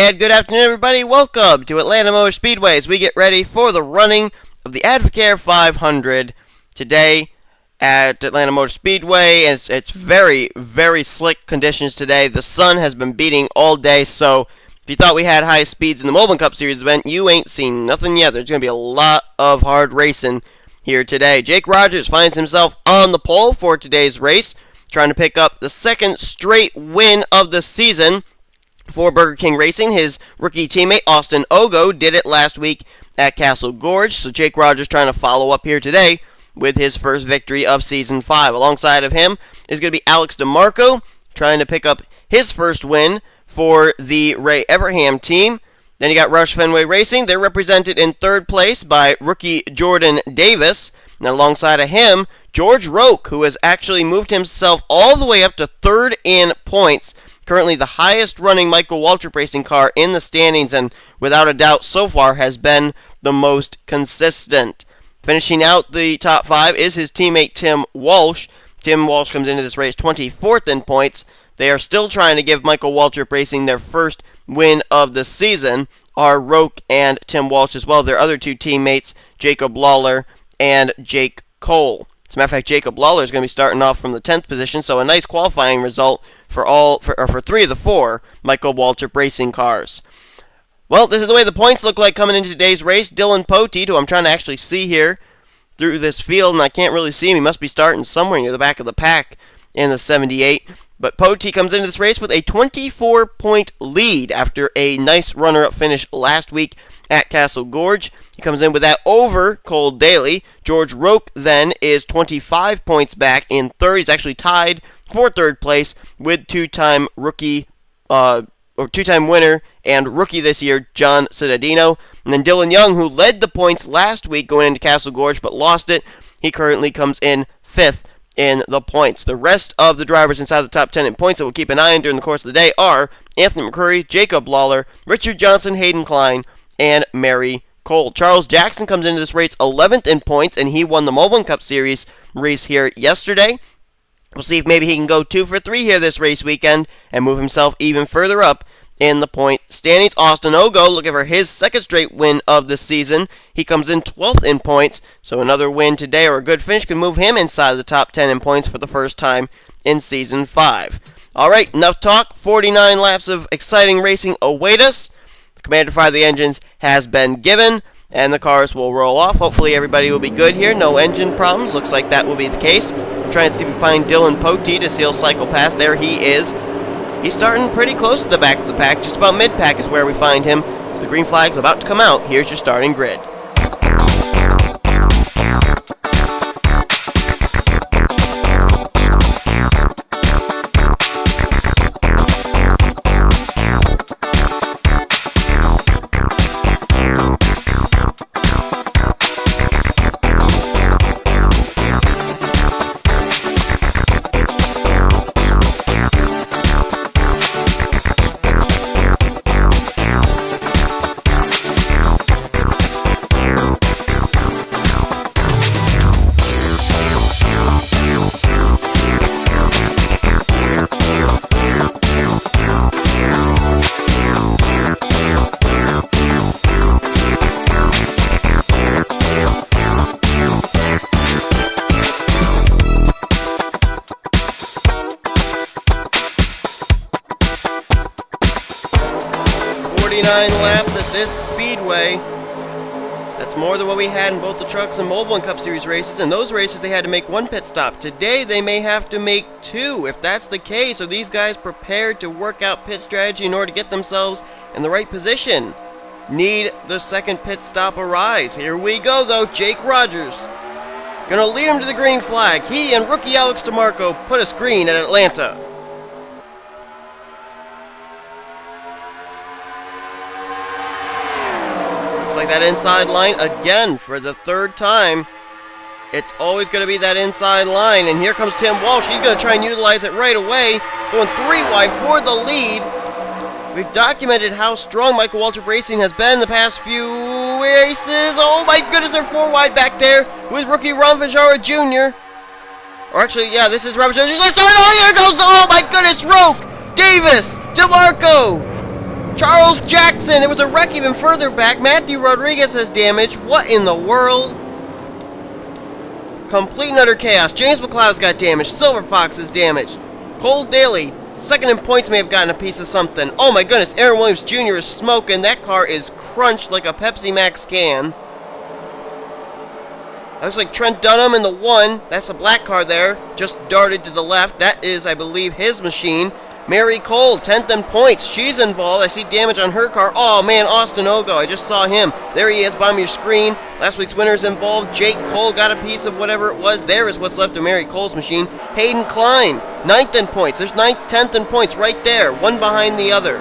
And good afternoon, everybody. Welcome to Atlanta Motor Speedway as we get ready for the running of the Advocare 500 today at Atlanta Motor Speedway. It's very, very slick conditions today. The sun has been beating all day, so if you thought we had high speeds in the Mobile Cup Series event, you ain't seen nothing yet. There's going to be a lot of hard racing here today. Jake Rogers finds himself on the pole for today's race, trying to pick up the second straight win of the season for Burger King Racing. His rookie teammate Austin Ogo did it last week at Castle Gorge, so Jake Rogers trying to follow up here today with his first victory of Season 5. Alongside of him is going to be Alex DeMarco, trying to pick up his first win for the Ray Everham team. Then you got Rush Fenway Racing. They're represented in third place by rookie Jordan Davis. And alongside of him, George Roque, who has actually moved himself all the way up to third in points. Currently the highest running Michael Waltrip Racing car in the standings, and without a doubt so far has been the most consistent. Finishing out the top five is his teammate Tim Walsh. Tim Walsh comes into this race 24th in points. They are still trying to give Michael Waltrip Racing their first win of the season, are Roque and Tim Walsh as well. Their other two teammates, Jacob Lawler and Jake Cole. As a matter of fact, Jacob Lawler is going to be starting off from the 10th position, so a nice qualifying result for three of the four Michael Waltrip Racing cars. Well, this is the way the points look like coming into today's race. Dylan Poteet, who I'm trying to actually see here through this field, and I can't really see him. He must be starting somewhere near the back of the pack in the 78. But Poteet comes into this race with a 24-point lead after a nice runner-up finish last week at Castle Gorge. He comes in with that over Cole Daly. George Roque then is 25 points back in third. He's actually tied for third place with two-time winner and rookie this year, John Cittadino. And then Dylan Young, who led the points last week going into Castle Gorge but lost it, he currently comes in fifth in the points. The rest of the drivers inside the top 10 in points that we'll keep an eye on during the course of the day are Anthony McCurry, Jacob Lawler, Richard Johnson, Hayden Klein, and Mary Cole. Charles Jackson comes into this race 11th in points, and he won the Mobile Cup Series race here yesterday. We'll see if maybe he can go 2 for 3 here this race weekend and move himself even further up in the point standings. Austin Ogo looking for his second straight win of the season. He comes in 12th in points, so another win today or a good finish can move him inside the top 10 in points for the first time in Season 5. Alright, enough talk. 49 laps of exciting racing await us. The command to fire the engines has been given, and the cars will roll off. Hopefully everybody will be good here. No engine problems. Looks like that will be the case. I'm trying to see if we can find Dylan Poteet as he'll cycle past. There he is. He's starting pretty close to the back of the pack. Just about mid-pack is where we find him. So the green flag's about to come out. Here's your starting grid. Laps at this speedway. That's more than what we had in both the Trucks and Mobile Cup Series races. In those races, they had to make one pit stop. Today, they may have to make 2. If that's the case, are these guys prepared to work out pit strategy in order to get themselves in the right position? Need the second pit stop arise. Here we go, though. Jake Rogers gonna lead him to the green flag. He and rookie Alex DeMarco put us green at Atlanta. Like that inside line again for the third time. It's always going to be that inside line, and here comes Tim Walsh. He's going to try and utilize it right away, going 3 wide for the lead. We've documented how strong Michael Waltrip Racing has been the past few races. Oh my goodness, they're 4 wide back there with rookie Ron Fajara Jr. Or actually, yeah, this is Robert Jones. Oh, here goes, oh my goodness, Roque, Davis, DeMarco. Charles Jackson! There was a wreck even further back. Matthew Rodriguez has damage. What in the world? Complete and utter chaos. James McLeod's got damage. Silver Fox is damaged. Cole Daly, second in points, may have gotten a piece of something. Oh my goodness, Aaron Williams Jr. is smoking. That car is crunched like a Pepsi Max can. That looks like Trent Dunham in the 1. That's a black car there. Just darted to the left. That is, I believe, his machine. Mary Cole, 10th in points. She's involved. I see damage on her car. Oh, man, Austin Ogo. I just saw him. There he is, bottom of your screen. Last week's winner's involved. Jake Cole got a piece of whatever it was. There is what's left of Mary Cole's machine. Hayden Klein, 9th in points. There's 10th in points right there. One behind the other.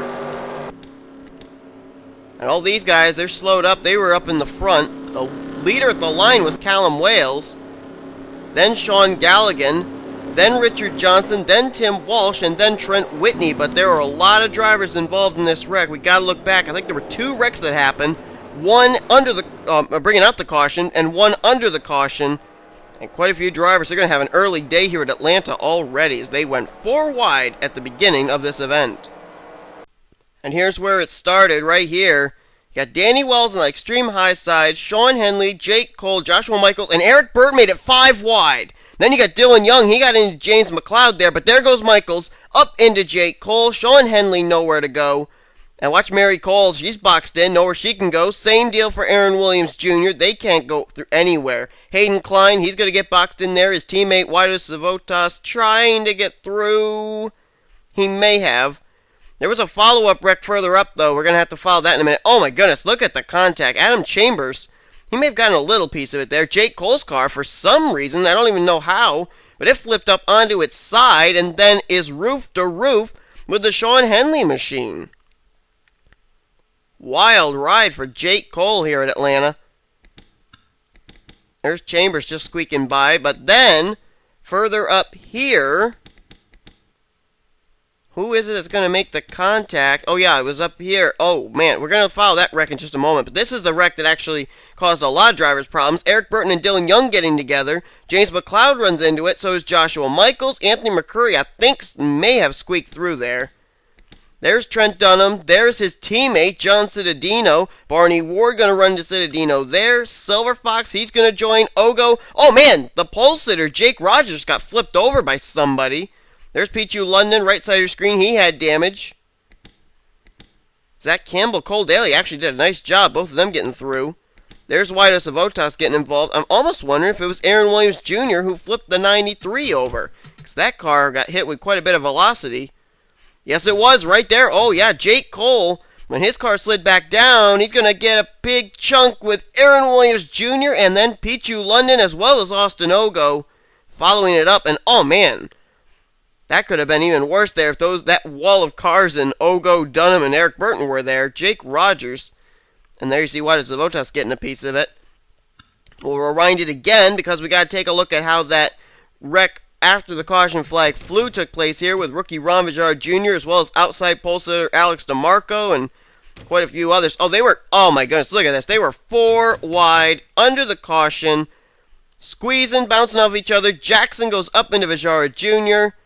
And all these guys, they're slowed up. They were up in the front. The leader at the line was Callum Wales. Then Sean Galligan. Then Richard Johnson, then Tim Walsh, and then Trent Whitney. But there are a lot of drivers involved in this wreck. We got to look back. I think there were 2 wrecks that happened. One under the, bringing out the caution, and one under the caution. And quite a few drivers are going to have an early day here at Atlanta already, as they went 4 wide at the beginning of this event. And here's where it started, right here. You got Danny Wells on the extreme high side, Sean Henley, Jake Cole, Joshua Michaels, and Eric Burt made it 5 wide. Then you got Dylan Young. He got into James McLeod there, but there goes Michaels up into Jake Cole. Sean Henley nowhere to go. And watch Mary Cole. She's boxed in, nowhere she can go. Same deal for Aaron Williams Jr. They can't go through anywhere. Hayden Klein, he's going to get boxed in there. His teammate, Waido Savotas, trying to get through. He may have. There was a follow-up wreck further up, though. We're going to have to follow that in a minute. Oh, my goodness. Look at the contact. Adam Chambers. He may have gotten a little piece of it there. Jake Cole's car, for some reason, I don't even know how, but it flipped up onto its side and then is roof to roof with the Sean Henley machine. Wild ride for Jake Cole here at Atlanta. There's Chambers just squeaking by, but then, further up here, who is it that's going to make the contact? Oh, yeah, it was up here. Oh, man, we're going to follow that wreck in just a moment. But this is the wreck that actually caused a lot of drivers' problems. Eric Burton and Dylan Young getting together. James McLeod runs into it. So does Joshua Michaels. Anthony McCurry, I think, may have squeaked through there. There's Trent Dunham. There's his teammate, John Cittadino. Barney Ward going to run to Cittadino there. Silver Fox, he's going to join Ogo. Oh, man, the pole sitter, Jake Rogers, got flipped over by somebody. There's Pichu London, right side of your screen. He had damage. Zach Campbell, Cole Daly actually did a nice job. Both of them getting through. There's Waido Savotas getting involved. I'm almost wondering if it was Aaron Williams Jr. who flipped the 93 over, because that car got hit with quite a bit of velocity. Yes, it was right there. Oh, yeah, Jake Cole, when his car slid back down, he's going to get a big chunk with Aaron Williams Jr. and then Pichu London as well as Austin Ogo following it up. And, oh, man. That could have been even worse there if that wall of cars and Ogo, Dunham, and Eric Burton were there. Jake Rogers. And there you see Waido Savotas getting a piece of it. We'll rewind it again because we got to take a look at how that wreck after the caution flag flew took place here with rookie Ron Vijard Jr. as well as outside pole sitter Alex DeMarco and quite a few others. Oh my goodness, look at this. They were 4 wide under the caution, squeezing, bouncing off each other. Jackson goes up into Vijard Jr.,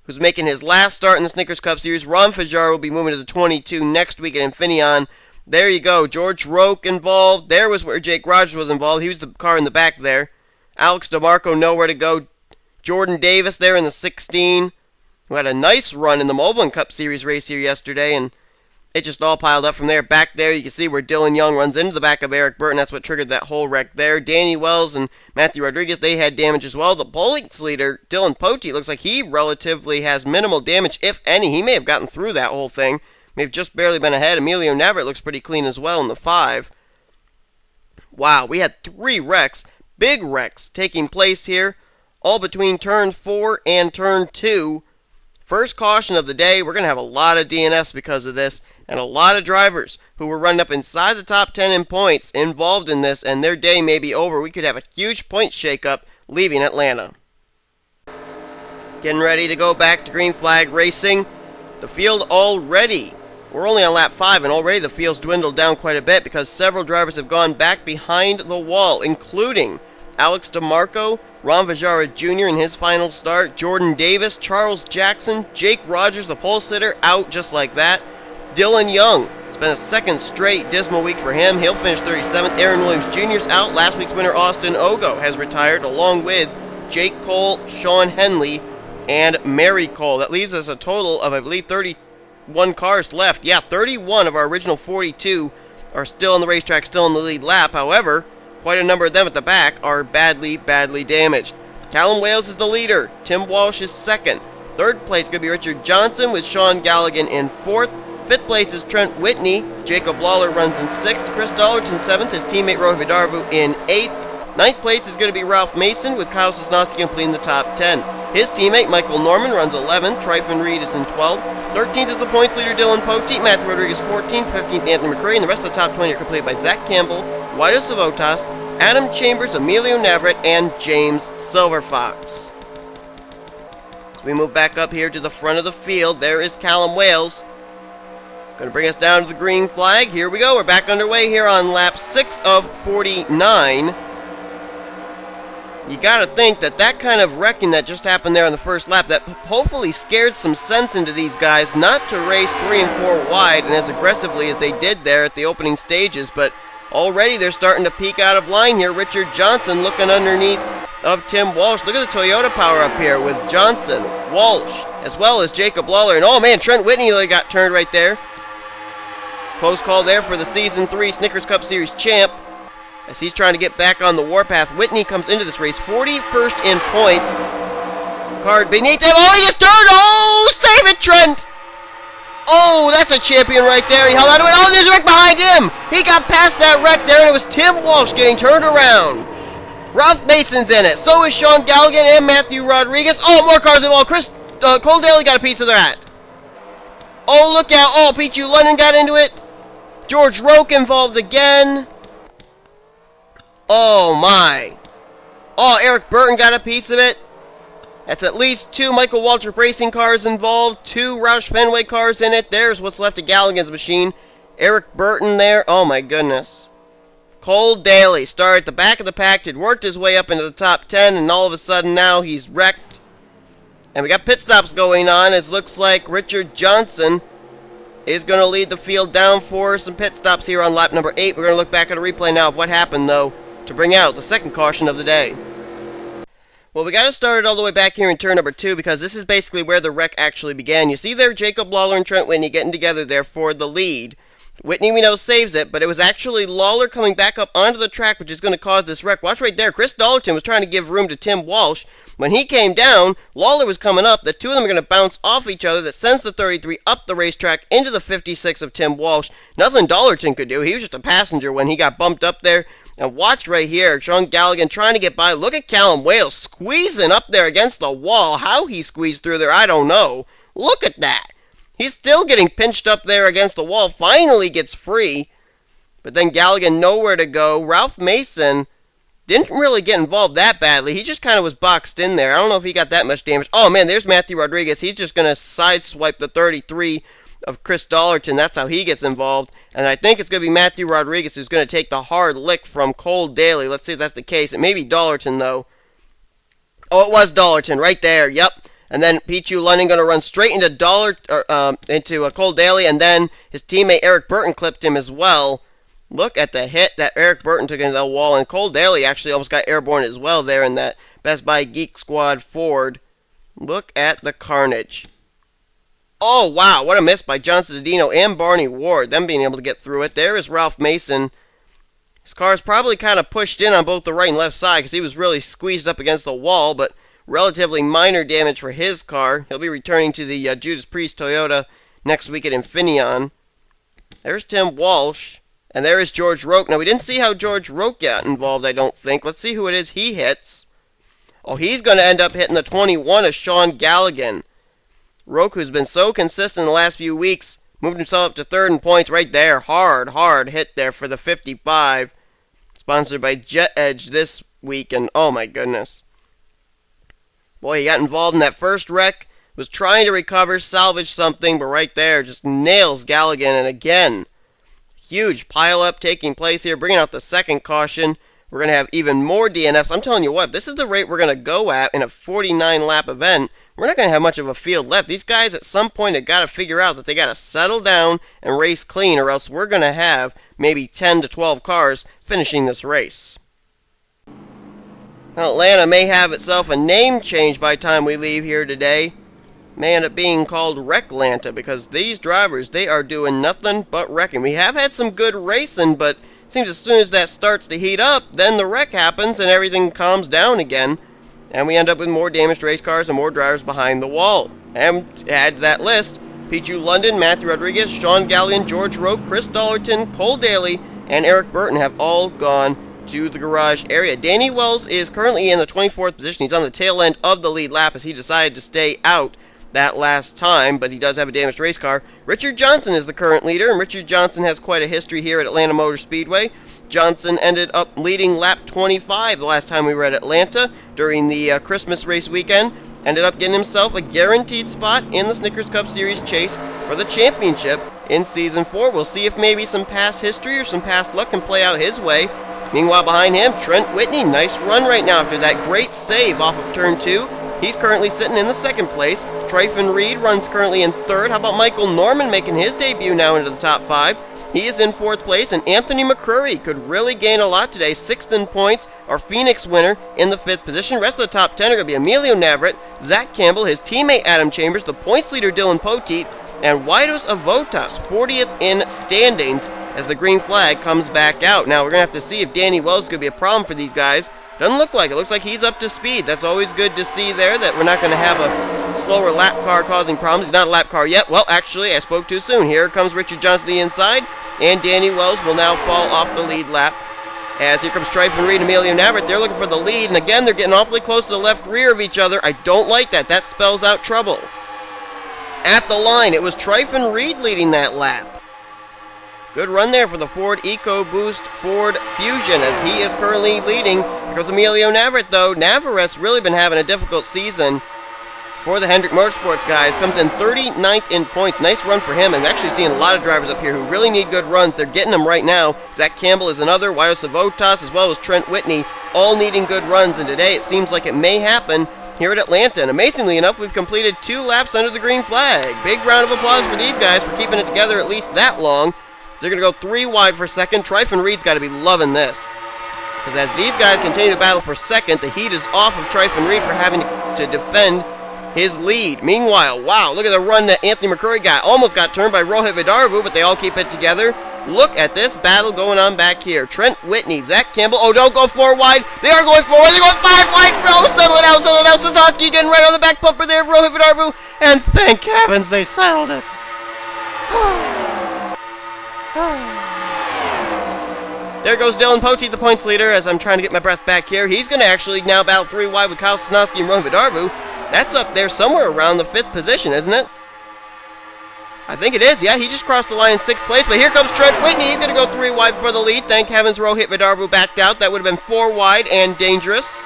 who's making his last start in the Snickers Cup Series. Ron Fajar will be moving to the 22 next week at Infineon. There you go. George Roque involved. There was where Jake Rogers was involved. He was the car in the back there. Alex DeMarco nowhere to go. Jordan Davis there in the 16, who had a nice run in the Moblin Cup Series race here yesterday, and it just all piled up from there. Back there, you can see where Dylan Young runs into the back of Eric Burton. That's what triggered that whole wreck there. Danny Wells and Matthew Rodriguez, they had damage as well. The points leader, Dylan Pote, looks like he relatively has minimal damage, if any. He may have gotten through that whole thing. May have just barely been ahead. Emilio Navarrete looks pretty clean as well in the 5. Wow, we had 3 wrecks, big wrecks, taking place here, all between turn 4 and turn 2. First caution of the day. We're going to have a lot of DNFs because of this, and a lot of drivers who were running up inside the top 10 in points involved in this, and their day may be over. We could have a huge point shakeup leaving Atlanta. Getting ready to go back to green flag racing. The field already, we're only on lap 5, and already the field's dwindled down quite a bit because several drivers have gone back behind the wall, including Alex DeMarco, Ron Vijara Jr. in his final start, Jordan Davis, Charles Jackson, Jake Rogers, the pole sitter, out just like that. Dylan Young. It's been a second straight dismal week for him. He'll finish 37th. Aaron Williams Jr.'s out. Last week's winner, Austin Ogo, has retired, along with Jake Cole, Sean Henley, and Mary Cole. That leaves us a total of, I believe, 31 cars left. Yeah, 31 of our original 42 are still on the racetrack, still in the lead lap. However, quite a number of them at the back are badly, badly damaged. Callum Wales is the leader. Tim Walsh is second. Third place could be Richard Johnson with Sean Galligan in fourth. Fifth place is Trent Whitney. Jacob Lawler runs in sixth. Chris Dollerton seventh. His teammate Roy Vidarvu in eighth. Ninth place is going to be Ralph Mason with Kyle Sosnowski completing the top 10. His teammate Michael Norman runs 11th. Tryphon Reed is in 12th. 13th is the points leader Dylan Poteet. Matthew Rodriguez 14th. 15th Anthony McCurry. And the rest of the top 20 are completed by Zach Campbell, Wido Savotas, Adam Chambers, Emilio Navarrete, and James Silverfox. As we move back up here to the front of the field, there is Callum Wales. Going to bring us down to the green flag. Here we go. We're back underway here on lap 6 of 49. You got to think that that kind of wrecking that just happened there on the first lap, that hopefully scared some sense into these guys not to race 3 and 4 wide and as aggressively as they did there at the opening stages. But already they're starting to peek out of line here. Richard Johnson looking underneath of Tim Walsh. Look at the Toyota power up here with Johnson, Walsh, as well as Jacob Lawler. And oh man, Trent Whitney got turned right there. Close call there for the Season 3 Snickers Cup Series champ as he's trying to get back on the warpath. Whitney comes into this race 41st in points. Card beneath him. Oh, he just turned. Oh, save it, Trent. Oh, that's a champion right there. He held on to it. Oh, there's a wreck behind him. He got past that wreck there, and it was Tim Walsh getting turned around. Ralph Mason's in it. So is Sean Galligan and Matthew Rodriguez. Oh, more cars involved. Cole Daly got a piece of that. Oh, look out. Oh, Pete London got into it. George Roque involved again. Oh, my. Oh, Eric Burton got a piece of it. That's at least 2 Michael Waltrip Racing cars involved. 2 Roush Fenway cars in it. There's what's left of Galligan's machine. Eric Burton there. Oh, my goodness. Cole Daly started at the back of the pack. Had worked his way up into the top 10. And all of a sudden now he's wrecked. And we got pit stops going on. It looks like Richard Johnson is going to lead the field down for some pit stops here on lap number 8. We're going to look back at a replay now of what happened, though, to bring out the second caution of the day. Well, we got to start it all the way back here in turn number 2 because this is basically where the wreck actually began. You see there Jacob Lawler and Trent Whitney getting together there for the lead. Whitney, we know, saves it, but it was actually Lawler coming back up onto the track, which is going to cause this wreck. Watch right there. Chris Dollerton was trying to give room to Tim Walsh. When he came down, Lawler was coming up. The two of them are going to bounce off each other. That sends the 33 up the racetrack into the 56 of Tim Walsh. Nothing Dollerton could do. He was just a passenger when he got bumped up there. And watch right here. Sean Galligan trying to get by. Look at Callum Wales squeezing up there against the wall. How he squeezed through there, I don't know. Look at that. He's still getting pinched up there against the wall. Finally gets free. But then Galligan nowhere to go. Ralph Mason didn't really get involved that badly. He just kind of was boxed in there. I don't know if he got that much damage. Oh, man, there's Matthew Rodriguez. He's just going to sideswipe the 33 of Chris Dollerton. That's how he gets involved. And I think it's going to be Matthew Rodriguez who's going to take the hard lick from Cole Daly. Let's see if that's the case. It may be Dollerton, though. Oh, it was Dollerton right there. Yep. And then Pichu London going to run straight into Cole Daly, and then his teammate Eric Burton clipped him as well. Look at the hit that Eric Burton took into the wall, and Cole Daly actually almost got airborne as well there in that Best Buy Geek Squad Ford. Look at the carnage. Oh, wow, what a miss by John Cedino and Barney Ward, them being able to get through it. There is Ralph Mason. His car's probably kind of pushed in on both the right and left side because he was really squeezed up against the wall, but relatively minor damage for his car. He'll be returning to the Judas Priest Toyota next week at Infineon. There's Tim Walsh. And there is George Roque. Now, we didn't see how George Roque got involved, I don't think. Let's see who it is he hits. Oh, he's going to end up hitting the 21 of Sean Galligan. Roque, who's been so consistent in the last few weeks, moved himself up to third in points right there. Hard hit there for the 55. Sponsored by Jet Edge this week. And oh, my goodness. Boy, he got involved in that first wreck. Was trying to recover, salvage something, but right there just nails Galligan. And again, huge pileup taking place here, bringing out the second caution we're going to have even more DNFs. I'm telling you what, if this is the rate we're going to go at in a 49-lap event, we're not going to have much of a field left. These guys at some point have got to figure out that they got to settle down and race clean, or else we're going to have maybe 10 to 12 cars finishing this race. Now, Atlanta may have itself a name change by the time we leave here today. May end up being called Wrecklanta, because these drivers, they are doing nothing but wrecking. We have had some good racing, but it seems as soon as that starts to heat up, then the wreck happens and everything calms down again. And we end up with more damaged race cars and more drivers behind the wall. And add to that list, Pichu London, Matthew Rodriguez, Sean Gallion, George Rowe, Chris Dollerton, Cole Daly, and Eric Burton have all gone to the garage area. Danny Wells is currently in the 24th position. He's on the tail end of the lead lap as he decided to stay out that last time, but he does have a damaged race car. Richard Johnson is the current leader, and Richard Johnson has quite a history here at Atlanta Motor Speedway. Johnson ended up leading lap 25 the last time we were at Atlanta during the Christmas race weekend. Ended up getting himself a guaranteed spot in the Snickers Cup Series chase for the championship in Season 4. We'll see if maybe some past history or some past luck can play out his way. Meanwhile, behind him, Trent Whitney. Nice run right now after that great save off of Turn 2. He's currently sitting in the second place. Tryfon Reed runs currently in third. How about Michael Norman making his debut now into the top 5? He is in fourth place, and Anthony McCurry could really gain a lot today. 6th in points, our Phoenix winner in the 5th position. Rest of the top 10 are going to be Emilio Navarrete, Zach Campbell, his teammate Adam Chambers, the points leader Dylan Poteet, and Waidos Avotas, 40th in standings as the green flag comes back out. Now, we're going to have to see if Danny Wells is going to be a problem for these guys. Doesn't look like it. Looks like he's up to speed. That's always good to see there, that we're not going to have a slower lap car causing problems. He's not a lap car yet. Well, actually, I spoke too soon. Here comes Richard Johnson to the inside, and Danny Wells will now fall off the lead lap. As here comes Tryfon Reed and Emilio Navarrete. They're looking for the lead, and again, they're getting awfully close to the left rear of each other. I don't like that. That spells out trouble. At the line, it was Tryfon Reed leading that lap. Good run there for the Ford EcoBoost Ford Fusion as he is currently leading. Here goes Emilio Navarrete, though. Navarette's really been having a difficult season for the Hendrick Motorsports guys. Comes in 39th in points. Nice run for him. I'm actually seeing a lot of drivers up here who really need good runs. They're getting them right now. Zach Campbell is another. Waidos Avotas as well as Trent Whitney, all needing good runs. And today it seems like it may happen here at Atlanta. And amazingly enough, we've completed 2 laps under the green flag. Big round of applause for these guys for keeping it together at least that long. So they're going to go 3 wide for second. Tryfon Reed's got to be loving this, because as these guys continue to battle for second, the heat is off of Tryfon Reed for having to defend his lead. Meanwhile, wow, look at the run that Anthony McCurry got. Almost got turned by Rohit Vidarvu, but they all keep it together. Look at this battle going on back here. Trent Whitney, Zach Campbell. Oh, don't go 4 wide. They are going 4 wide. They're going 5 wide. Oh, settle it out, settle it out. Sosnowski getting right on the back bumper there of Rohit Vidarvu. And thank heavens they settled it. There goes Dylan Poteet, the points leader, as I'm trying to get my breath back here. He's going to actually now battle 3 wide with Kyle Sosnowski and Rohit Vidarvu. That's up there somewhere around the 5th position, isn't it? I think it is, yeah. He just crossed the line in 6th place, but here comes Trent Whitney. He's going to go 3 wide for the lead. Thank heavens Rohit Vidarvu backed out. That would have been 4 wide and dangerous.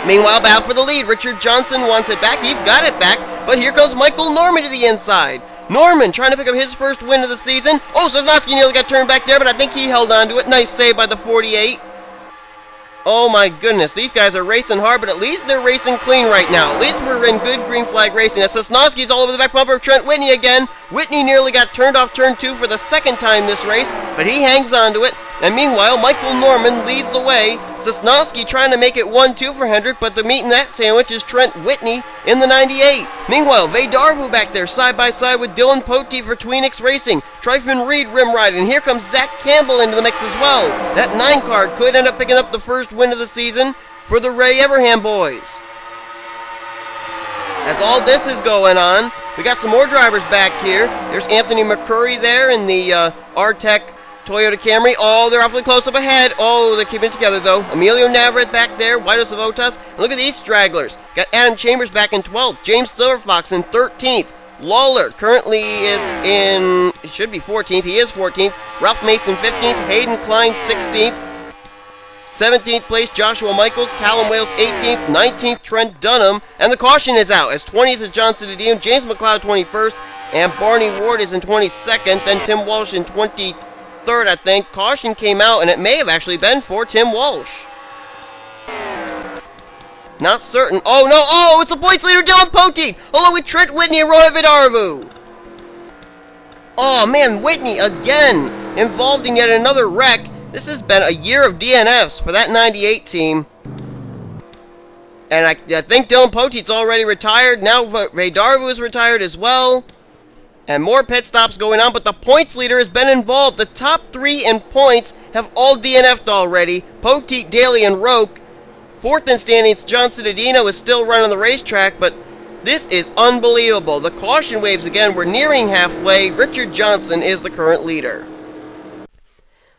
Meanwhile, battle for the lead. Richard Johnson wants it back. He's got it back, but here comes Michael Norman to the inside. Norman trying to pick up his first win of the season. Oh, Sosnowski nearly got turned back there, but I think he held on to it. Nice save by the 48. Oh my goodness, these guys are racing hard, but at least they're racing clean right now. At least we're in good green flag racing. As Sosnowski's all over the back bumper of Trent Whitney again. Whitney nearly got turned off turn 2 for the 2nd time this race, but he hangs on to it. And meanwhile, Michael Norman leads the way. Sosnowski trying to make it 1-2 for Hendrick, but the meat in that sandwich is Trent Whitney in the 98. Meanwhile, Vidarvu back there side by side with Dylan Poteet for Tweenix Racing. Tryfon Reed rim ride, and here comes Zach Campbell into the mix as well. That 9 car could end up picking up the first win of the season for the Ray Everham boys. As all this is going on, we got some more drivers back here. There's Anthony McCurry there in the R-Tech Toyota Camry. Oh, they're awfully close up ahead. Oh, they're keeping it together, though. Emilio Navarrete back there. Waidos Avotas. And look at these stragglers. Got Adam Chambers back in 12th. James Silverfox in 13th. Lawler currently is in, it should be 14th. He is 14th. Ralph Mason 15th. Hayden Klein 16th. 17th place, Joshua Michaels. Callum Wales 18th. 19th, Trent Dunham. And the caution is out, as 20th is Johnson Didion. James McLeod 21st. And Barney Ward is in 22nd. Then Tim Walsh in 23rd. third, I think. Caution came out, and it may have actually been for Tim Walsh. Not certain. Oh, no. Oh, it's the points leader, Dylan Poteet, along with Trent Whitney and Rohit Vidarvu. Oh, man, Whitney again involved in yet another wreck. This has been a year of DNFs for that 98 team. And I think Dylan Poteet's already retired. Now Vidarvu is retired as well. And more pit stops going on, but the points leader has been involved. The top three in points have all DNF'd already. Poteet, Daly, and Roque. Fourth in standings, John Cittadino is still running the racetrack, but this is unbelievable. The caution waves again. We're nearing halfway. Richard Johnson is the current leader.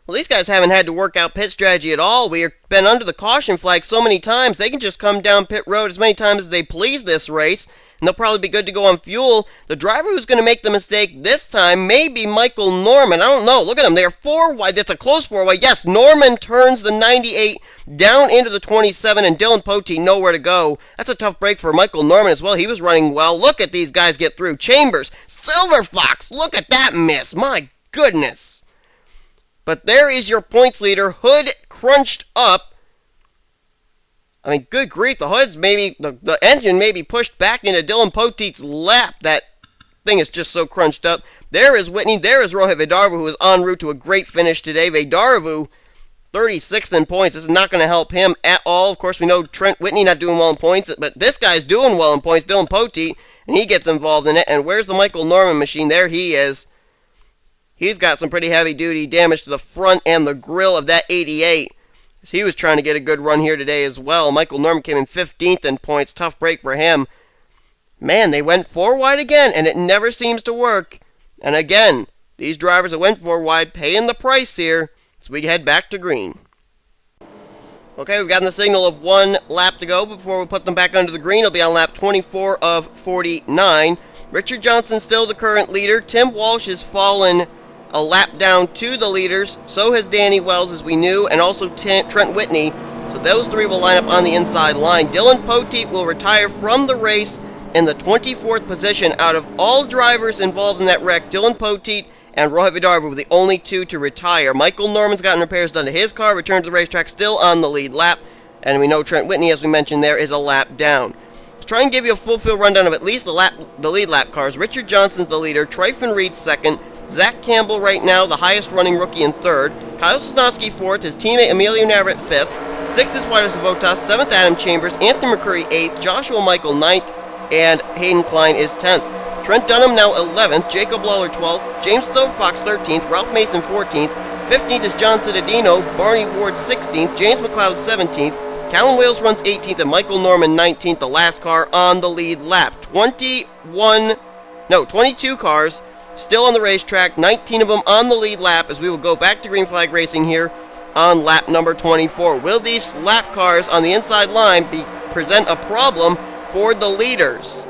Well, these guys haven't had to work out pit strategy at all. We've been under the caution flag so many times, they can just come down pit road as many times as they please this race, and they'll probably be good to go on fuel. The driver who's going to make the mistake this time may be Michael Norman. I don't know. Look at him. They're 4 wide. That's a close 4 wide. Yes, Norman turns the 98 down into the 27, and Dylan Poteet nowhere to go. That's a tough break for Michael Norman as well. He was running well. Look at these guys get through. Chambers, Silver Fox. Look at that miss. My goodness. But there is your points leader. Hood crunched up. I mean, good grief. The hood's maybe, the engine may be pushed back into Dylan Poteet's lap. That thing is just so crunched up. There is Whitney. There is Rohit Vidarvu, who is en route to a great finish today. Vidarvu, 36th in points. This is not going to help him at all. Of course, we know Trent Whitney not doing well in points, but this guy's doing well in points, Dylan Poteet, and he gets involved in it. And where's the Michael Norman machine? There he is. He's got some pretty heavy-duty damage to the front and the grill of that 88. He was trying to get a good run here today as well. Michael Norman came in 15th in points. Tough break for him. Man, they went 4 wide again, and it never seems to work. And again, these drivers that went 4 wide paying the price here as we head back to green. Okay, we've gotten the signal of 1 lap to go before we put them back under the green. It'll be on lap 24 of 49. Richard Johnson still the current leader. Tim Walsh has fallen a lap down to the leaders. So has Danny Wells, as we knew, and also Trent Whitney. So those 3 will line up on the inside line. Dylan Poteet will retire from the race in the 24th position. Out of all drivers involved in that wreck, Dylan Poteet and Rohit Vidarvu were the only 2 to retire. Michael Norman's gotten repairs done to his car, returned to the racetrack, still on the lead lap. And we know Trent Whitney, as we mentioned there, is a lap down. Let's try and give you a full field rundown of at least the lead lap cars. Richard Johnson's the leader. Tryfon Reed second. Zach Campbell right now, the highest running rookie in third. Kyle Sosnowski fourth. His teammate Emilio Navarrete fifth. Sixth is Juarez Votas. Seventh, Adam Chambers. Anthony McCurry eighth. Joshua Michael ninth. And Hayden Klein is 10th. Trent Dunham now 11th. Jacob Lawler 12th. James Fox 13th. Ralph Mason 14th. 15th is John Cittadino. Barney Ward 16th. James McLeod 17th. Callum Wales runs 18th. And Michael Norman 19th. The last car on the lead lap. 22 cars still on the racetrack, 19 of them on the lead lap, as we will go back to green flag racing here on lap number 24. Will these lap cars on the inside line present a problem for the leaders?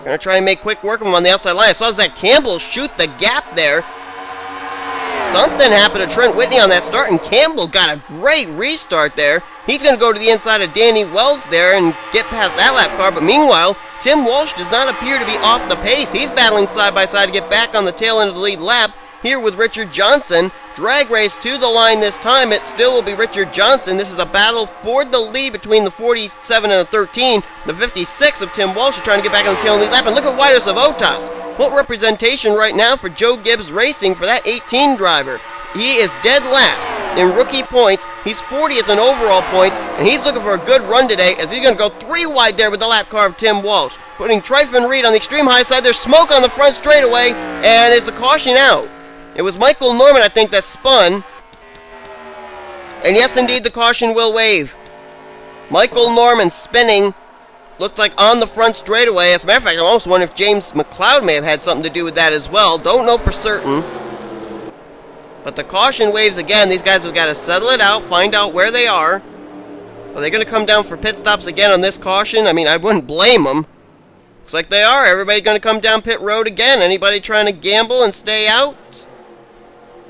Going to try and make quick work of them on the outside line. I saw Zach Campbell shoot the gap there. Something happened to Trent Whitney on that start, and Campbell got a great restart there. He's going to go to the inside of Danny Wells there and get past that lap car, but meanwhile, Tim Walsh does not appear to be off the pace. He's battling side by side to get back on the tail end of the lead lap here with Richard Johnson. Drag race to the line this time. It still will be Richard Johnson. This is a battle for the lead between the 47 and the 13. The 56 of Tim Walsh are trying to get back on the tail end of the lead lap. And look at Juarez Votas. What representation right now for Joe Gibbs Racing for that 18 driver. He is dead last in rookie points. He's 40th in overall points, and he's looking for a good run today as he's going to go 3 wide there with the lap car of Tim Walsh. Putting Tryfon Reed on the extreme high side. There's smoke on the front straightaway, and is the caution out? It was Michael Norman, I think, that spun. And yes, indeed, the caution will wave. Michael Norman spinning. Looked like on the front straightaway. As a matter of fact, I almost wonder if James McLeod may have had something to do with that as well. Don't know for certain. But the caution waves again. These guys have got to settle it out, find out where they are. Are they going to come down for pit stops again on this caution? I mean, I wouldn't blame them. Looks like they are. Everybody going to come down pit road again. Anybody trying to gamble and stay out?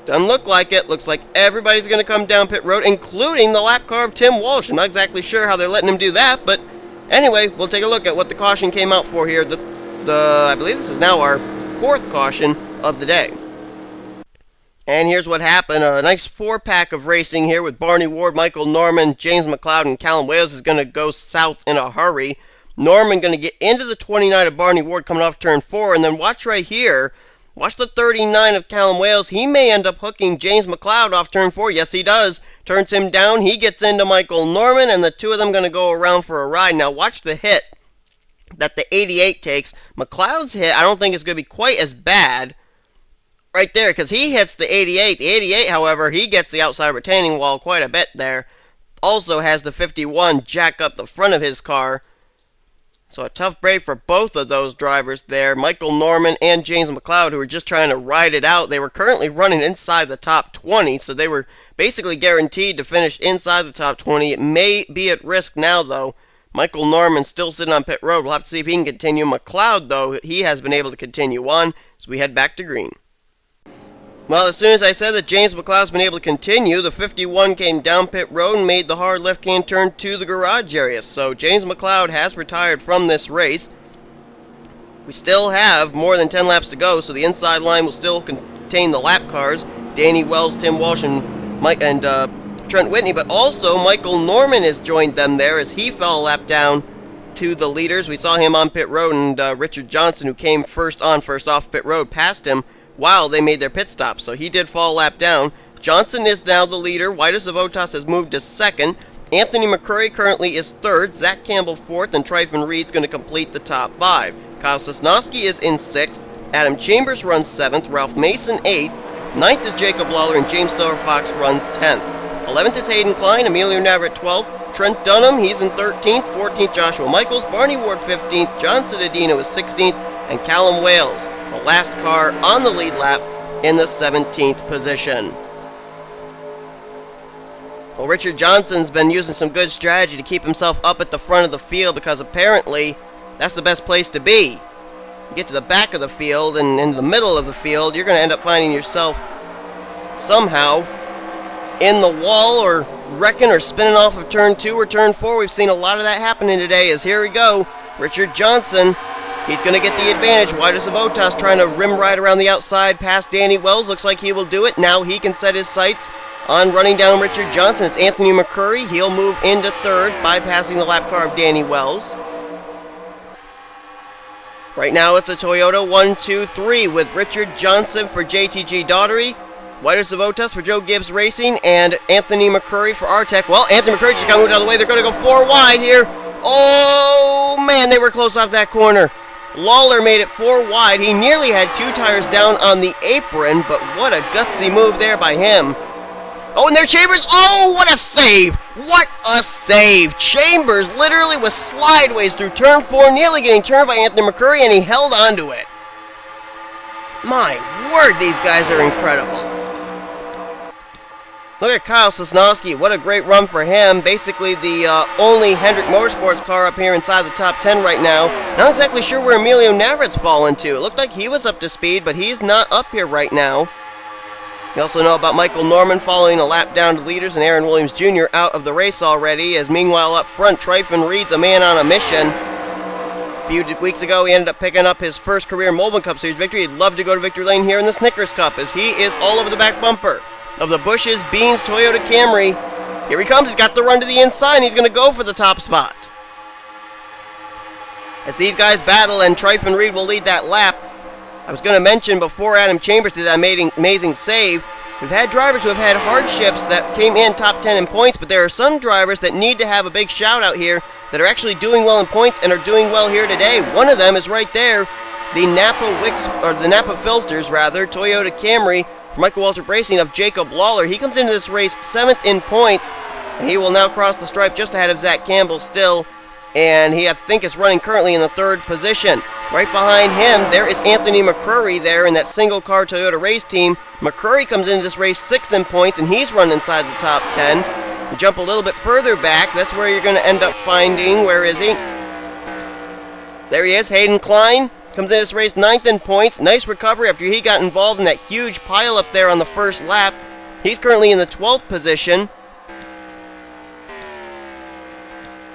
Doesn't look like it. Looks like everybody's going to come down pit road, including the lap car of Tim Walsh. I'm not exactly sure how they're letting him do that, but anyway, we'll take a look at what the caution came out for here. I believe this is now our 4th caution of the day. And here's what happened. A nice four-pack of racing here with Barney Ward, Michael Norman, James McLeod, and Callum Wales is going to go south in a hurry. Norman going to get into the 29 of Barney Ward coming off turn 4. And then watch right here. Watch the 39 of Callum Wales. He may end up hooking James McLeod off turn 4. Yes, he does. Turns him down. He gets into Michael Norman, and the two of them going to go around for a ride. Now watch the hit that the 88 takes. McLeod's hit, I don't think is going to be quite as bad right there, because he hits the 88. The 88, however, he gets the outside retaining wall quite a bit there. Also has the 51 jack up the front of his car. So a tough break for both of those drivers there. Michael Norman and James McLeod, who were just trying to ride it out. They were currently running inside the top 20, so they were basically guaranteed to finish inside the top 20. It may be at risk now, though. Michael Norman still sitting on pit road. We'll have to see if he can continue. McLeod, though, he has been able to continue on, so we head back to green. Well, as soon as I said that James McLeod's been able to continue, the 51 came down pit road and made the hard left-hand turn to the garage area. So James McLeod has retired from this race. We still have more than 10 laps to go, so the inside line will still contain the lap cars. Danny Wells, Tim Walsh, and Trent Whitney, but also Michael Norman has joined them there as he fell a lap down to the leaders. We saw him on pit road, and Richard Johnson, who came first off pit road, passed him while they made their pit stop, so he did fall a lap down. Johnson is now the leader. Whitus of Otas has moved to second. Anthony McCurry currently is third. Zach Campbell fourth, and Tryphon Reed's going to complete the top 5. Kyle Sosnowski is in 6th. Adam Chambers runs 7th. Ralph Mason 8th. 9th is Jacob Lawler, and James Silverfox runs 10th. 11th is Hayden Klein. Emilio Navarrete 12th. Trent Dunham, he's in 13th. 14th, Joshua Michaels. Barney Ward 15th. John Cittadino is 16th. And Callum Wales, the last car on the lead lap, in the 17th position. Well, Richard Johnson's been using some good strategy to keep himself up at the front of the field, because apparently that's the best place to be. You get to the back of the field and in the middle of the field, you're going to end up finding yourself somehow in the wall or wrecking or spinning off of turn 2 or turn 4. We've seen a lot of that happening today, as here we go. Richard Johnson, he's going to get the advantage. Whitus of Otas trying to rim right around the outside past Danny Wells. Looks like he will do it. Now he can set his sights on running down Richard Johnson. It's Anthony McCurry. He'll move into third, bypassing the lap car of Danny Wells. Right now it's a Toyota 1-2-3 with Richard Johnson for JTG Daughtery, Whitus of Otas for Joe Gibbs Racing, and Anthony McCurry for Artec. Well, Anthony McCurry just got moved out of the way. They're going to go 4 wide here. Oh, man, they were close off that corner. Lawler made it 4 wide. He nearly had 2 tires down on the apron, but what a gutsy move there by him. Oh, and there's Chambers. Oh, what a save. What a save. Chambers literally was slideways through turn 4, nearly getting turned by Anthony McCurry, and he held on to it. My word, these guys are incredible. Look at Kyle Sosnowski. What a great run for him. Basically the only Hendrick Motorsports car up here inside the top 10 right now. Not exactly sure where Emilio Navaret's fallen to. It looked like he was up to speed, but he's not up here right now. You also know about Michael Norman following a lap down to leaders and Aaron Williams Jr. out of the race already, as meanwhile up front, Tryphon Reed's a man on a mission. A few weeks ago, he ended up picking up his first career Moldman Cup Series victory. He'd love to go to victory lane here in the Snickers Cup, as he is all over the back bumper of the Bush's Beans Toyota Camry. Here he comes. He's got the run to the inside, and he's going to go for the top spot. As these guys battle, and Tryphon Reed will lead that lap. I was going to mention before Adam Chambers did that amazing save, we've had drivers who have had hardships that came in top 10 in points, but there are some drivers that need to have a big shout out here that are actually doing well in points and are doing well here today. One of them is right there, the Napa Filters rather, Toyota Camry for Michael Waltrip Racing of Jacob Lawler. He comes into this race 7th in points, and he will now cross the stripe just ahead of Zach Campbell still, and he, I think, is running currently in the 3rd position. Right behind him, there is Anthony McCurry there in that single-car Toyota race team. McCurry comes into this race 6th in points, and he's running inside the top 10. You jump a little bit further back, that's where you're going to end up finding, where is he? There he is, Hayden Klein. Comes in this race 9th in points. Nice recovery after he got involved in that huge pile up there on the first lap. He's currently in the 12th position.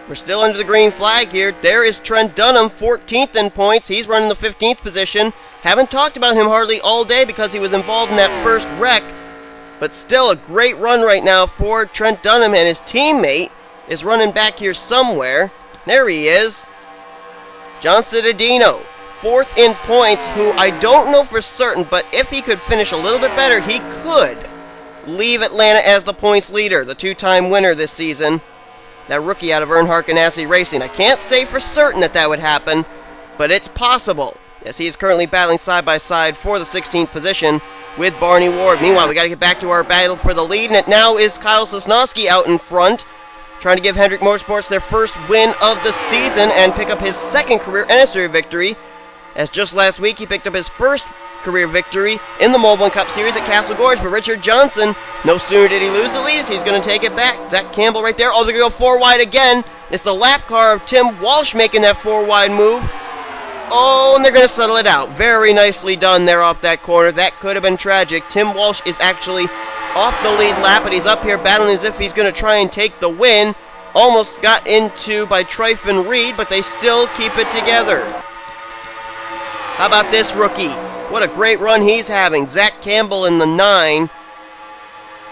We're still under the green flag here. There is Trent Dunham, 14th in points. He's running the 15th position. Haven't talked about him hardly all day because he was involved in that first wreck But still a great run right now for Trent Dunham, and his teammate is running back here somewhere. There he is. John Cittadino, 4th in points, who I don't know for certain, but if he could finish a little bit better, he could leave Atlanta as the points leader, the 2-time winner this season. That rookie out of Earnhardt Ganassi Racing. I can't say for certain that would happen, but it's possible, as he is currently battling side by side for the 16th position with Barney Ward. Meanwhile, we got to get back to our battle for the lead, and it now is Kyle Sosnowski out in front, trying to give Hendrick Motorsports their first win of the season and pick up his second career NSCRA victory, as just last week he picked up his first career victory in the Mobile Cup Series at Castle Gorge. But Richard Johnson, no sooner did he lose the lead, he's going to take it back. Zach Campbell right there. Oh, they're going to go 4 wide again. It's the lap car of Tim Walsh making that 4 wide move. Oh, and they're going to settle it out. Very nicely done there off that corner. That could have been tragic. Tim Walsh is actually off the lead lap, but he's up here battling as if he's going to try and take the win. Almost got into by Tryfon Reed, but they still keep it together. How about this rookie? What a great run he's having. Zach Campbell in the 9.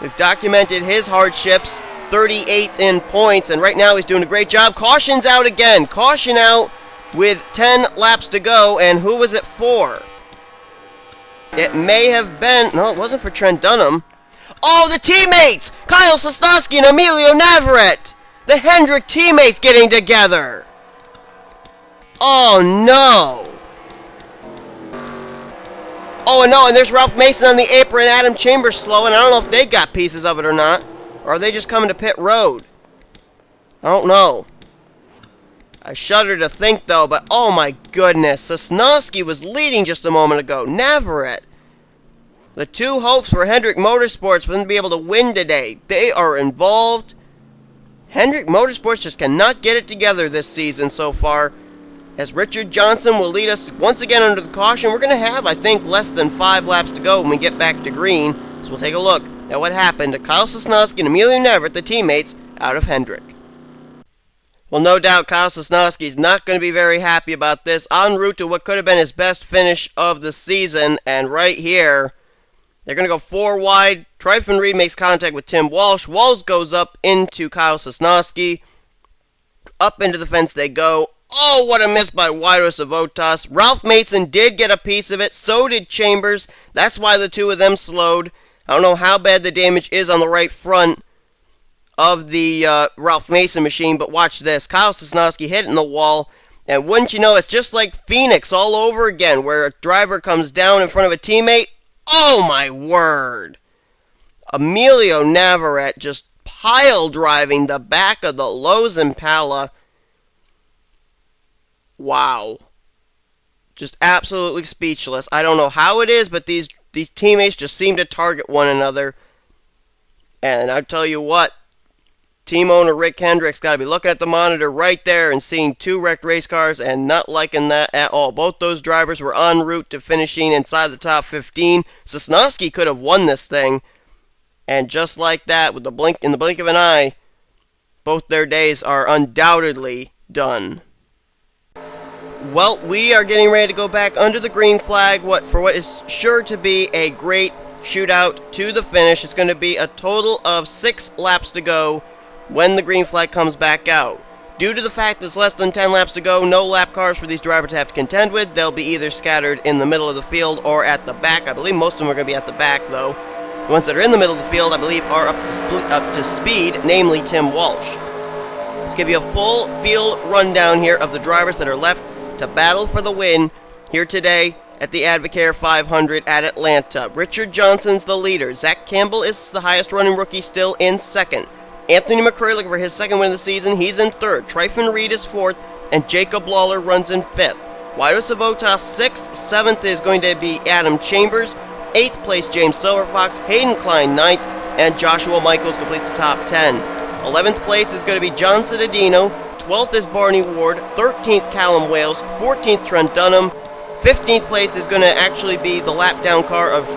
We've documented his hardships. 38th in points, and right now he's doing a great job. Caution's out again. Caution out with 10 laps to go, and who was it for? It may have been... No, it wasn't for Trent Dunham. Oh, the teammates! Kyle Sosnowski and Emilio Navarrete! The Hendrick teammates getting together! Oh, no! Oh, no, and there's Ralph Mason on the apron, Adam Chambers slowing. I don't know if they got pieces of it or not. Or are they just coming to pit road? I don't know. I shudder to think, though, but oh my goodness. Sosnowski was leading just a moment ago. Navarrete. The two hopes for Hendrick Motorsports for them to be able to win today. They are involved. Hendrick Motorsports just cannot get it together this season so far. As Richard Johnson will lead us once again under the caution. We're going to have, I think, less than 5 laps to go when we get back to green. So we'll take a look at what happened to Kyle Sosnowski and Emilio Navarrete, the teammates out of Hendrick. Well, no doubt Kyle Sosnowski is not going to be very happy about this. En route to what could have been his best finish of the season. And right here, they're going to go 4 wide. Tryfon Reed makes contact with Tim Walsh. Walsh goes up into Kyle Sosnowski. Up into the fence they go. Oh, what a miss by Guido Savotas. Ralph Mason did get a piece of it. So did Chambers. That's why the two of them slowed. I don't know how bad the damage is on the right front of the Ralph Mason machine, but watch this. Kyle Sosnowski hitting the wall, and wouldn't you know, it's just like Phoenix all over again, where a driver comes down in front of a teammate. Oh, my word. Emilio Navarrete just pile driving the back of the Lowe's Impala. Wow. Just absolutely speechless. I don't know how it is, but these teammates just seem to target one another. And I tell you what, team owner Rick Hendrick's got to be looking at the monitor right there and seeing 2 wrecked race cars and not liking that at all. Both those drivers were en route to finishing inside the top 15. Sosnowski could have won this thing. And just like that, with in the blink of an eye, both their days are undoubtedly done. Well, we are getting ready to go back under the green flag for what is sure to be a great shootout to the finish. It's going to be a total of 6 laps to go when the green flag comes back out. Due to the fact that it's less than 10 laps to go, no lap cars for these drivers to have to contend with. They'll be either scattered in the middle of the field or at the back. I believe most of them are going to be at the back, though. The ones that are in the middle of the field, I believe, are up to speed, namely Tim Walsh. Let's give you a full field rundown here of the drivers that are left to battle for the win here today at the Advocare 500 at Atlanta. Richard Johnson's the leader. Zach Campbell is the highest running rookie, still in second. Anthony McCray looking for his second win of the season. He's in third. Tryfon Reed is fourth, and Jacob Lawler runs in fifth. Guido Savotas sixth. Seventh is going to be Adam Chambers. Eighth place James Silverfox. Hayden Klein ninth, and Joshua Michaels completes the top 10. 11th place is going to be John Cittadino. 12th is Barney Ward. 13th Callum Wales. 14th Trent Dunham. 15th place is going to actually be the lap down car of,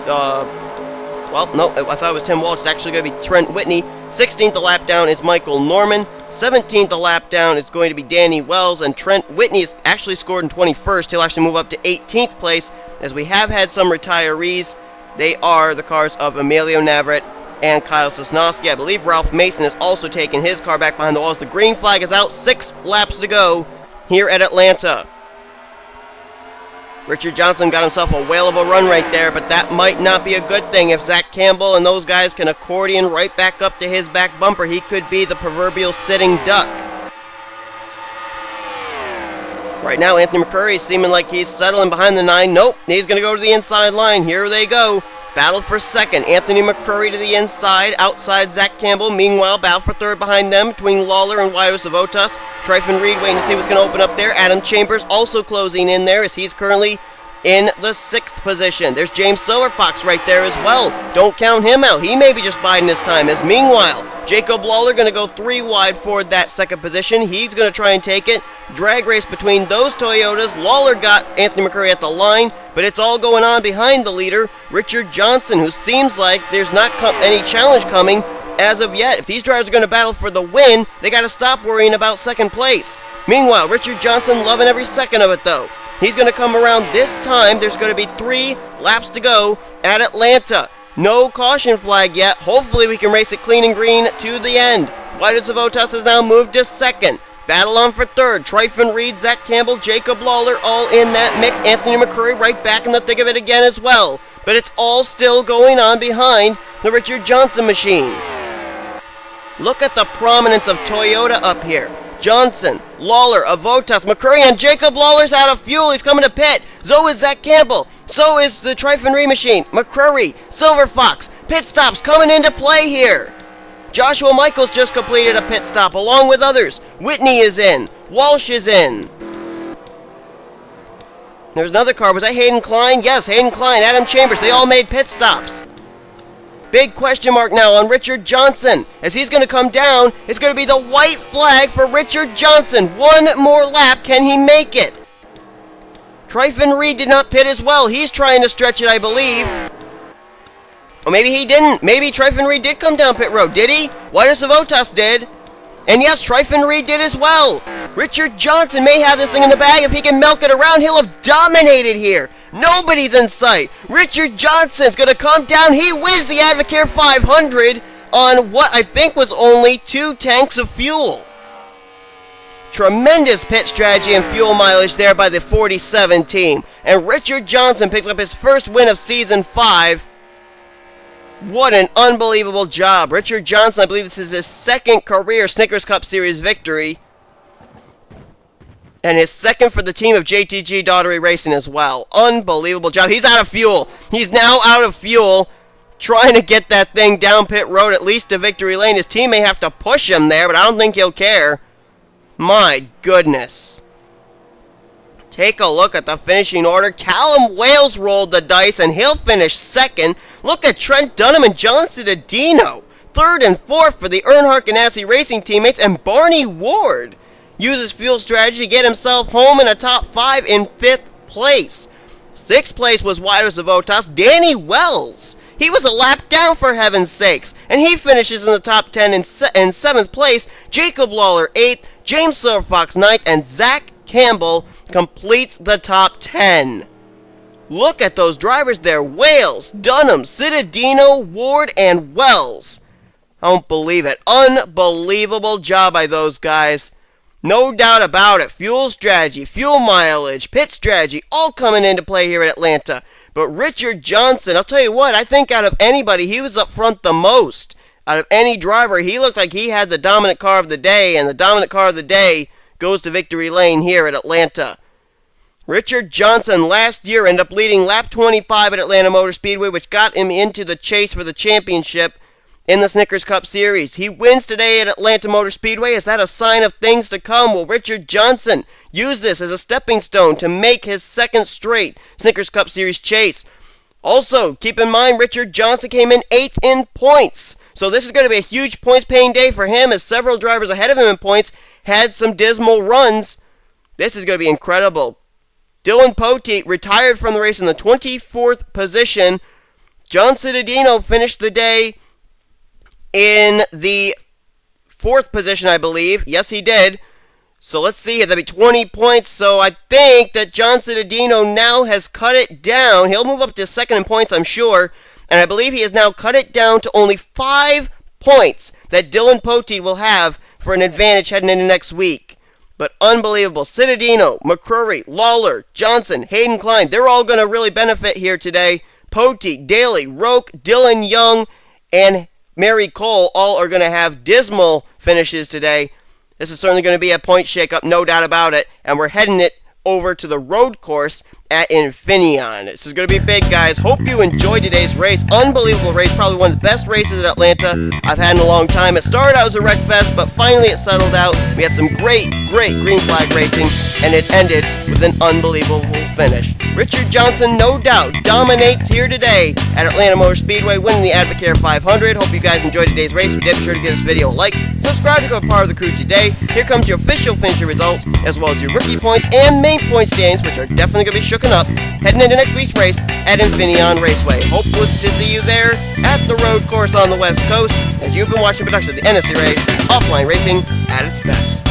well, no, I thought it was Tim Walsh. It's actually going to be Trent Whitney. 16th the lap down is Michael Norman. 17th the lap down is going to be Danny Wells. And Trent Whitney is actually scored in 21st. He'll actually move up to 18th place, as we have had some retirees. They are the cars of Emilio Navarrete and Kyle Sosnowski. I believe Ralph Mason has also taken his car back behind the walls. The green flag is out. 6 laps to go here at Atlanta. Richard Johnson got himself a whale of a run right there, but that might not be a good thing. If Zach Campbell and those guys can accordion right back up to his back bumper, he could be the proverbial sitting duck. Right now, Anthony McCurry is seeming like he's settling behind the 9. Nope, he's going to go to the inside line. Here they go. Battle for second. Anthony McCurry to the inside, outside Zach Campbell. Meanwhile, battle for third behind them between Lawler and Waido Savotas. Tryfon Reed waiting to see what's going to open up there. Adam Chambers also closing in there as he's currently in the 6th position. There's James Silverfox right there as well. Don't count him out. He may be just biding his time. As meanwhile, Jacob Lawler going to go 3 wide for that 2nd position. He's going to try and take it. Drag race between those Toyotas. Lawler got Anthony McCurry at the line, but it's all going on behind the leader, Richard Johnson, who seems like there's not any challenge coming as of yet. If these drivers are going to battle for the win, they got to stop worrying about 2nd place. Meanwhile, Richard Johnson loving every second of it, though. He's going to come around this time. There's going to be 3 laps to go at Atlanta. No caution flag yet. Hopefully we can race it clean and green to the end. Waido Savotas has now moved to 2nd. Battle on for 3rd. Tryfon Reed, Zach Campbell, Jacob Lawler all in that mix. Anthony McCurry right back in the thick of it again as well. But it's all still going on behind the Richard Johnson machine. Look at the prominence of Toyota up here. Johnson, Lawler, Avotas, McCurry, and Jacob Lawler's out of fuel. He's coming to pit. So is Zach Campbell. So is the Tryfon Reed machine. McCurry, Silver Fox. Pit stops coming into play here. Joshua Michaels just completed a pit stop along with others. Whitney is in. Walsh is in. There's another car. Was that Hayden Klein? Yes, Hayden Klein, Adam Chambers. They all made pit stops. Big question mark now on Richard Johnson. As he's going to come down, it's going to be the white flag for Richard Johnson. 1 more lap. Can he make it? Tryfon Reed did not pit as well. He's trying to stretch it, I believe. Or maybe he didn't. Maybe Tryfon Reed did come down pit road. Did he? Waido Savotas did. And yes, Tryfon Reed did as well. Richard Johnson may have this thing in the bag. If he can milk it around, he'll have dominated here. Nobody's in sight. Richard Johnson's going to come down. He wins the Advocare 500 on what I think was only 2 tanks of fuel. Tremendous pit strategy and fuel mileage there by the 47 team. And Richard Johnson picks up his first win of Season 5. What an unbelievable job. Richard Johnson, I believe this is his 2nd career Snickers Cup Series victory. And his 2nd for the team of JTG Daughtery Racing as well. Unbelievable job. He's out of fuel. He's now out of fuel. Trying to get that thing down pit road at least to victory lane. His team may have to push him there, but I don't think he'll care. My goodness. Take a look at the finishing order. Callum Wales rolled the dice, and he'll finish 2nd. Look at Trent Dunham and John Cittadino. 3rd and 4th for the Earnhardt Ganassi Racing teammates, and Barney Ward uses fuel strategy to get himself home in a top 5 in 5th place. 6th place was Waido Savotas. Danny Wells. He was a lap down for heaven's sakes, and he finishes in the top 10 in 7th place. Jacob Lawler 8th, James Silverfox 9th, and Zach Campbell completes the top 10. Look at those drivers there. Wales, Dunham, Cittadino, Ward, and Wells. I don't believe it. Unbelievable job by those guys. No doubt about it. Fuel strategy, fuel mileage, pit strategy, all coming into play here at Atlanta. But Richard Johnson, I'll tell you what, I think out of anybody, he was up front the most. Out of any driver, he looked like he had the dominant car of the day, and the dominant car of the day goes to victory lane here at Atlanta. Richard Johnson last year ended up leading lap 25 at Atlanta Motor Speedway, which got him into the chase for the championship in the Snickers Cup Series. He wins today at Atlanta Motor Speedway. Is that a sign of things to come? Will Richard Johnson use this as a stepping stone to make his 2nd straight Snickers Cup Series chase? Also, keep in mind, Richard Johnson came in 8th in points. So this is going to be a huge points-paying day for him, as several drivers ahead of him in points had some dismal runs. This is going to be incredible. Dylan Poteet retired from the race in the 24th position. John Cittadino finished the day in the 4th position, I believe. Yes, he did. So let's see here. That'll be 20 points. So I think that John Cittadino now has cut it down. He'll move up to 2nd in points, I'm sure. and I believe he has now cut it down to only 5 points that Dylan Poteet will have for an advantage heading into next week. But unbelievable. Cittadino, McCrory, Lawler, Johnson, Hayden Klein, they're all going to really benefit here today. Poteet, Daly, Roke, Dylan Young, and Mary Cole all are going to have dismal finishes today. This is certainly going to be a point shakeup, no doubt about it. And we're heading it over to the road course at Infineon. This is going to be big, guys. Hope you enjoyed today's race. Unbelievable race. Probably one of the best races in Atlanta I've had in a long time. It started out as a wreck fest, but finally it settled out. We had some great green flag racing, and it ended with an unbelievable finish. Richard Johnson, no doubt, dominates here today at Atlanta Motor Speedway, winning the Advocare 500. Hope you guys enjoyed today's race. If you did, be sure to give this video a like. Subscribe to become a part of the crew today. Here comes your official finisher results, as well as your rookie points and main point standings, which are definitely going to be shooken up heading into next week's race at Infineon Raceway. Hope to see you there at the road course on the West Coast, as you've been watching a production of the NNSCRA, offline racing at its best.